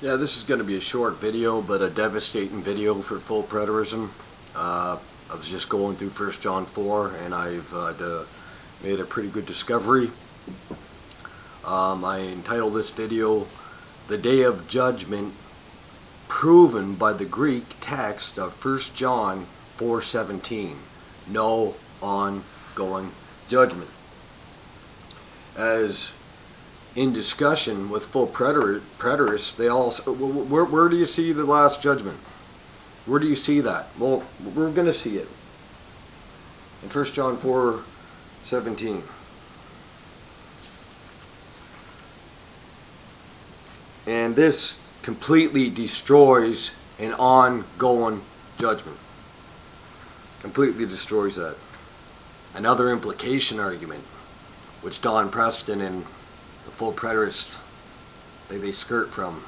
Yeah, this is going to be a short video, but a devastating video for full preterism. I was just going through 1 John 4, and I've made a pretty good discovery. I entitled this video, "The Day of Judgment Proven by the Greek Text of 1 John 4:17. No ongoing judgment." As in discussion with full preterists, they all, where do you see the last judgment? Where do you see that? Well, we're going to see it in 1 John 4:17. And this completely destroys an ongoing judgment. Completely destroys that. Another implication argument, which Don Preston and the full preterists, they skirt from.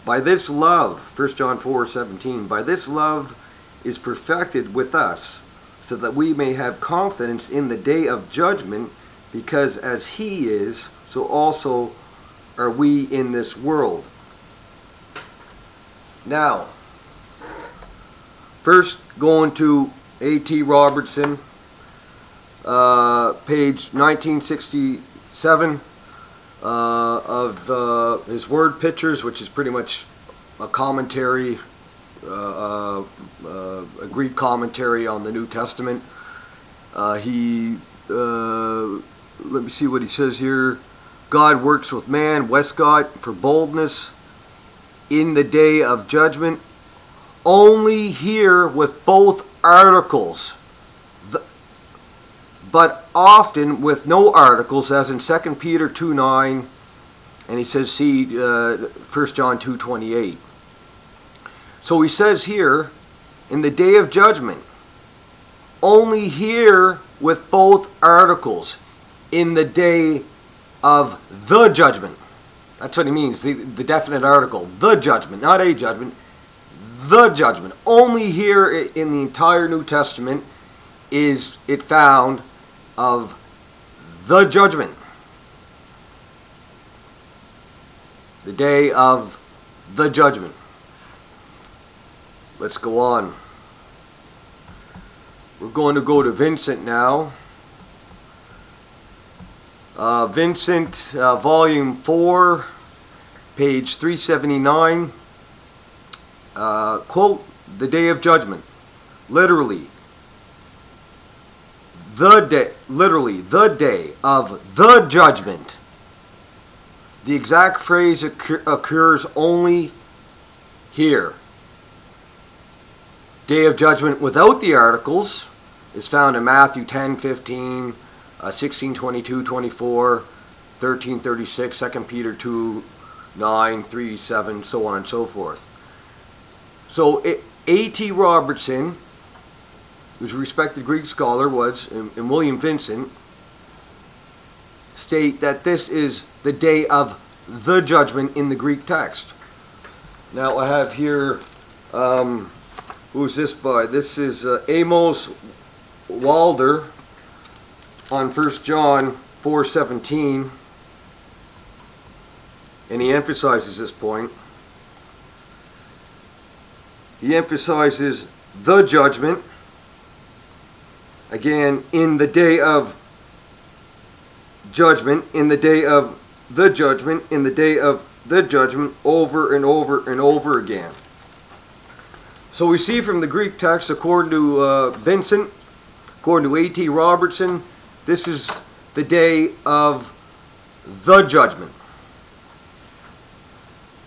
By this love, 1 John 4:17, by this love is perfected with us, so that we may have confidence in the day of judgment, because as he is, so also are we in this world. Now, first going to A.T. Robertson, page 1967 of his Word Pictures, which is pretty much a commentary, a Greek commentary on the New Testament. Let me see what he says here. God works with man, Westcott, for boldness in the day of judgment. Only here with both articles, but often with no articles, as in 2 Peter 2:9, and he says, see 1 John 2:28. So he says here, in the day of judgment, only here with both articles, in the day of the judgment. That's what he means, the definite article, the judgment, not a judgment, the judgment. Only here in the entire New Testament is it found of the judgment. The day of the judgment. Let's go on. We're going to go to Vincent now. Vincent, volume 4, page 379. Quote, the day of judgment. Literally, the day of the judgment. The exact phrase occurs only here. Day of judgment without the articles is found in Matthew 10:15, 16:22, 24, 13:36, 2 Peter 2:9, 3:7, so on and so forth. So A.T. Robertson, who's a respected Greek scholar, and William Vincent state that this is the day of the judgment in the Greek text. Now I have here, who's this by? This is Amos Wilder on 1 John 4:17, and he emphasizes this point. He emphasizes the judgment, again, in the day of judgment, in the day of the judgment, in the day of the judgment, over and over and over again. So we see from the Greek text, according to Vincent, according to A.T. Robertson, this is the day of the judgment.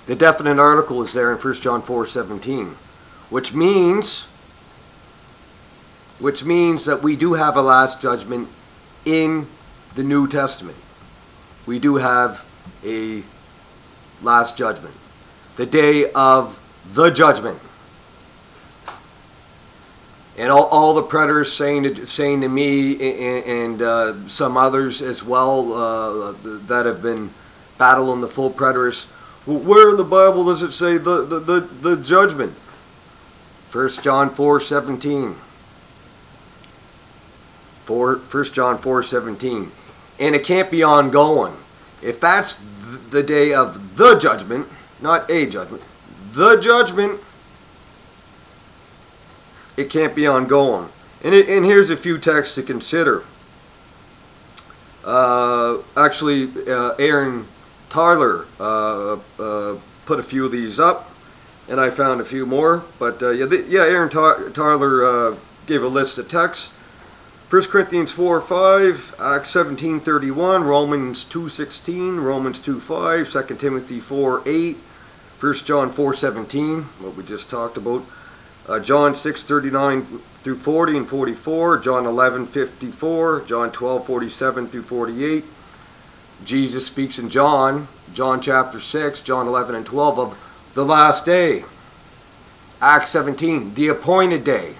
The definite article is there in 1 John 4:17, which means that we do have a last judgment in the New Testament. We do have a last judgment. The day of the judgment. And all the preterists saying to me and some others as well that have been battling the full preterists, well, where in the Bible does it say the judgment? 1 John 4:17. 1 John 4:17. And it can't be ongoing. If that's the day of the judgment, not a judgment, the judgment, it can't be ongoing. And here's a few texts to consider. Actually, Aaron Tyler put a few of these up, and I found a few more. But Aaron Tyler gave a list of texts. 1 Corinthians 4:5, Acts 17:31, Romans 2:16, Romans 2:5, 2 Timothy 4:8, 1 John 4:17, what we just talked about, John 6:39 through 40 and 44, John 11:54, John 12:47 through 48. Jesus speaks in John chapter 6, John 11 and 12 of the last day. Acts 17, the appointed day.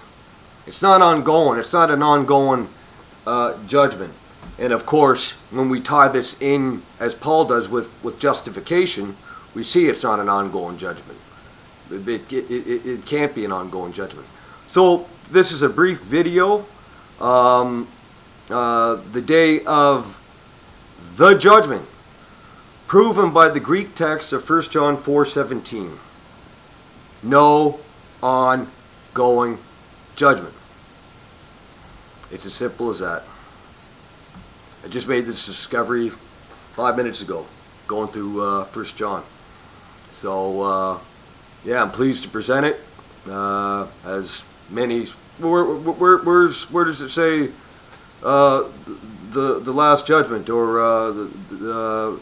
It's not ongoing. It's not an ongoing judgment. And of course, when we tie this in, as Paul does with justification, we see it's not an ongoing judgment. It can't be an ongoing judgment. So this is a brief video. The day of the judgment, proven by the Greek text of 1 John 4:17. No ongoing judgment. It's as simple as that. I just made this discovery 5 minutes ago, going through 1 John. So yeah, I'm pleased to present it. As many, where does it say the last judgment, or the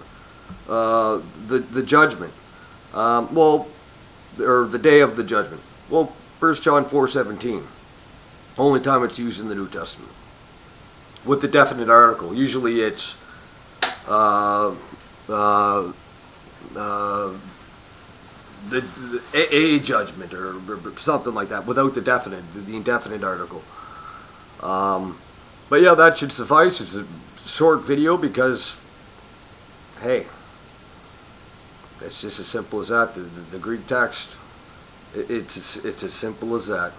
judgment? Well, or the day of the judgment. Well, 1 John 4:17. Only time it's used in the New Testament with the definite article. Usually it's a judgment or something like that without the indefinite article. But yeah, that should suffice. It's a short video because, hey, it's just as simple as that. The Greek text, it's as simple as that.